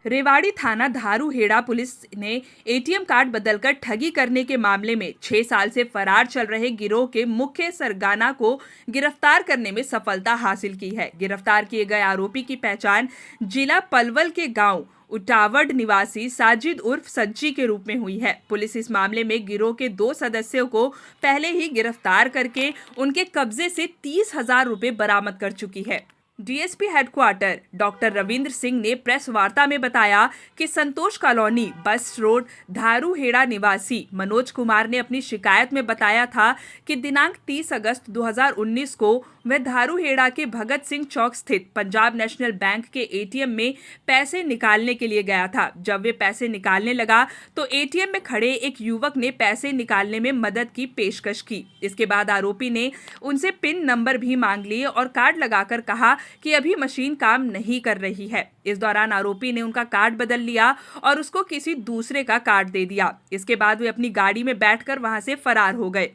रेवाड़ी थाना धारूहेड़ा पुलिस ने ATM card बदलकर ठगी करने के मामले में 6 साल से फरार चल रहे गिरोह के मुख्य सरगना को गिरफ्तार करने में सफलता हासिल की है। गिरफ्तार किए गए आरोपी की पहचान जिला पलवल के गांव उटावड़ निवासी साजिद उर्फ सज्जी के रूप में हुई है। पुलिस इस मामले में गिरोह के 2 सदस्यों को पहले ही गिरफ्तार करके उनके कब्जे से 30,000 रुपए बरामद कर चुकी है। DSP headquarter doctor Ravindra Singh ने प्रेस वार्ता में बताया कि संतोष कॉलोनी बस रोड धारूहेड़ा निवासी मनोज कुमार ने अपनी शिकायत में बताया था कि दिनांक 30 अगस्त 2019 को वह धारूहेड़ा के भगत सिंह चौक स्थित पंजाब नेशनल बैंक के एटीएम में पैसे निकालने के लिए गया था। जब वे पैसे निकालने लगा तो एटीएम में खड़े एक युवक ने पैसे निकालने में मदद की पेशकश की। इसके बाद आरोपी ने उनसे पिन नंबर भी मांग लिए और कार्ड लगाकर कहा कि अभी मशीन काम नहीं कर रही है। इस दौरान आरोपी ने उनका कार्ड बदल लिया और उसको किसी दूसरे का कार्ड दे दिया। इसके बाद वे अपनी गाड़ी में बैठकर वहां से फरार हो गए।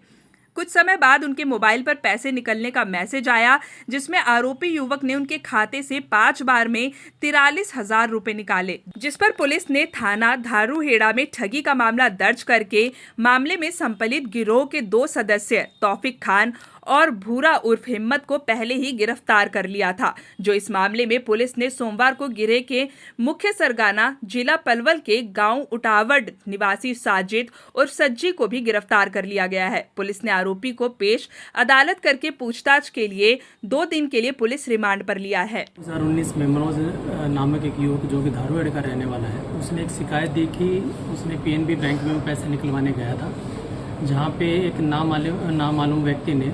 कुछ समय बाद उनके मोबाइल पर पैसे निकलने का मैसेज आया, जिसमें आरोपी युवक ने उनके खाते से 5 बार में 43,000 रुपए निकाले, जिस पर पुलिस ने थाना धारूहेड़ा में ठगी का मामला दर्ज करके मामले में संपलित गिरोह के 2 सदस्य तौफिक खान और भूरा उर्फ हिम्मत को पहले ही गिरफ्तार कर लिया था। जो इस मामले में पुलिस ने सोमवार को गिरोह के मुख्य सरगना जिला पलवल के गांव उटावड़ निवासी साजिद और सज्जी को भी गिरफ्तार कर लिया गया है। पुलिस ने आरोपी को पेश अदालत करके पूछताछ के लिए 2 दिन के लिए पुलिस रिमांड पर लिया है। 2019 में मनोज नामक एक युवक जो कि धारूहेड़ा का रहने वाला है, उसने एक शिकायत दी कि उसने पीएनबी बैंक में पैसे निकलवाने गया था, जहाँ पे एक नामालूम व्यक्ति ने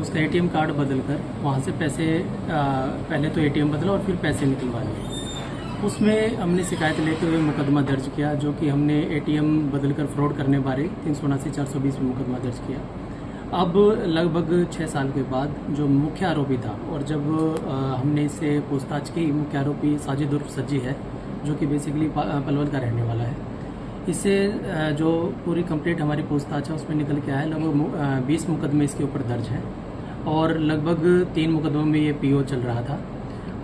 उसका एटीएम कार्ड बदलकर वहाँ से पैसे पहले तो एटीएम बदला और फिर पैसे निकलवा लिए। उसमें हमने शिकायत लेते हुए मुकदमा दर्ज किया, जो कि हमने एटीएम बदलकर फ्रॉड करने बारे 379/420 में मुकदमा दर्ज किया। अब लगभग 6 साल के बाद जो मुख्य आरोपी था, और जब हमने इससे पूछताछ की, मुख्य आरोपी साजिद उर्फ सज्जी है, जो कि बेसिकली पलवल का रहने वाला है। इससे जो पूरी कंप्लीट हमारी पूछताछ है उसमें निकल के आया लगभग 20 मुकदमे इसके ऊपर दर्ज हैं और लगभग 3 मुकदमों में ये पीओ चल रहा था।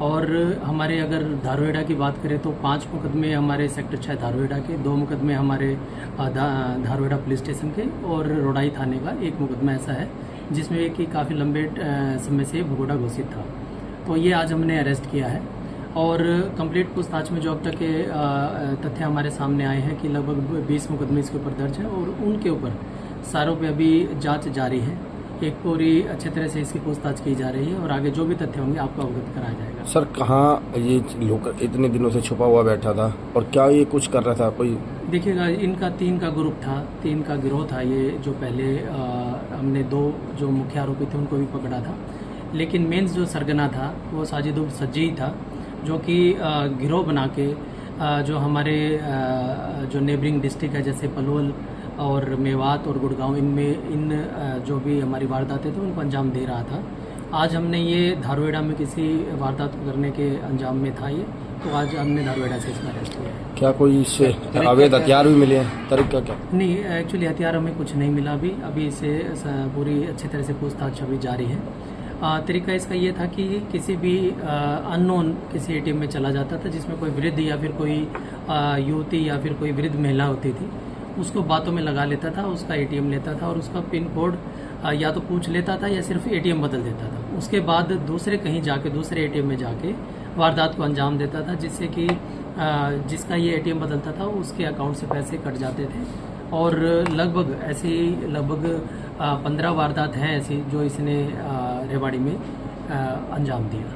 और हमारे अगर धारूहेड़ा की बात करें तो 5 मुकदमे हमारे सेक्टर 6 धारूहेड़ा के, 2 मुकदमे हमारे धारूहेड़ा पुलिस स्टेशन के और रोडाई थाने का 1 मुकदमा ऐसा है जिसमें कि काफ़ी लंबे समय से भगोड़ा घोषित था। तो ये आज हमने अरेस्ट किया है और कंप्लीट पूछताछ में जो अब तक के तथ्य हमारे सामने आए हैं कि लगभग 20 मुकदमे इसके ऊपर दर्ज हैं और उनके ऊपर सारों पे अभी जांच जारी है। एक पूरी अच्छे तरह से इसकी पूछताछ की जा रही है और आगे जो भी तथ्य होंगे आपको अवगत कराया जाएगा। सर, कहाँ ये लोग इतने दिनों से छुपा हुआ बैठा था और क्या ये कुछ कर रहा था? कोई देखिएगा, इनका 3 का ग्रुप था, 3 का गिरोह था ये। जो पहले हमने 2 जो मुख्य आरोपी थे उनको भी पकड़ा था, लेकिन मेन जो सरगना था वो साजिद उर्फ सज्जी था, जो कि गिरोह बना के जो हमारे जो नेबरिंग डिस्ट्रिक्ट है जैसे पलवल और मेवात और गुड़गांव, इन जो भी हमारी वारदातें थे उनको अंजाम दे रहा था। आज हमने ये धारूहेड़ा में किसी वारदात करने के अंजाम में था ये, तो आज हमने धारूहेड़ा से इसमें अरेस्ट किया है। क्या कोई इससे अवैध हथियार भी मिले हैं? तरीका क्या? नहीं, एक्चुअली हथियार हमें कुछ नहीं मिला अभी इसे पूरी अच्छी तरह से पूछताछ अभी जारी है। तरीका इसका ये था कि किसी भी अननोन किसी एटीएम में चला जाता था जिसमें कोई वृद्ध या फिर कोई युवती या फिर कोई वृद्ध महिला होती थी, उसको बातों में लगा लेता था, उसका एटीएम लेता था और उसका पिन कोड या तो पूछ लेता था या सिर्फ एटीएम बदल देता था। उसके बाद दूसरे एटीएम में जाके वारदात को अंजाम देता था, जिससे कि जिसका ये एटीएम बदलता था उसके अकाउंट से पैसे कट जाते थे। और लगभग 15 वारदात हैं ऐसी जो इसने रेवाड़ी में अंजाम दिया।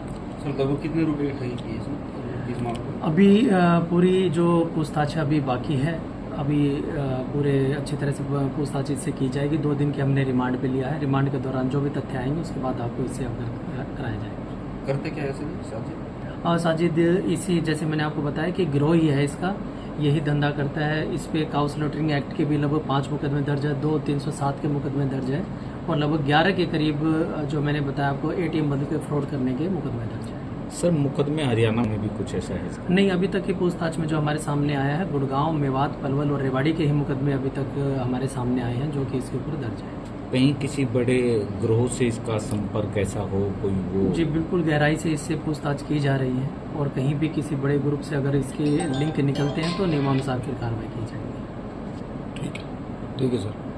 सर, लगभग कितने रुपए ठगी किए इस मामले में? अभी पूरी जो पूछताछ है अभी बाकी है, अभी पूरे अच्छी तरह से पूछताछ इससे की जाएगी। 2 दिन के हमने रिमांड पे लिया है। रिमांड के दौरान जो भी तथ्य आएंगे उसके बाद आपको इससे अवगत कराया जाएगा। करते क्या है साजिद इसी, जैसे मैंने आपको बताया कि गिरोह ही है इसका, यही धंधा करता है। इस पे काउस लॉटरिंग एक्ट के भी लगभग 5 मुकदमे दर्ज है, 2 307 के मुकदमे दर्ज है और लगभग 11 के करीब जो मैंने बताया आपको एटीएम बदल के फ्रॉड करने के मुकदमे दर्ज है। सर, मुकदमे हरियाणा में भी कुछ ऐसा है? नहीं, अभी तक की पूछताछ में जो हमारे सामने आया है गुड़गांव, मेवात, पलवल और रेवाड़ी के ही मुकदमे अभी तक हमारे सामने आए हैं जो कि इसके ऊपर दर्ज है। कहीं किसी बड़े ग्रोह से इसका संपर्क ऐसा हो कोई वो? जी बिल्कुल, गहराई से इससे पूछताछ की जा रही है और कहीं भी किसी बड़े ग्रुप से अगर इसके लिंक निकलते हैं तो नियमानुसार फिर कार्रवाई की जाएगी। ठीक है सर।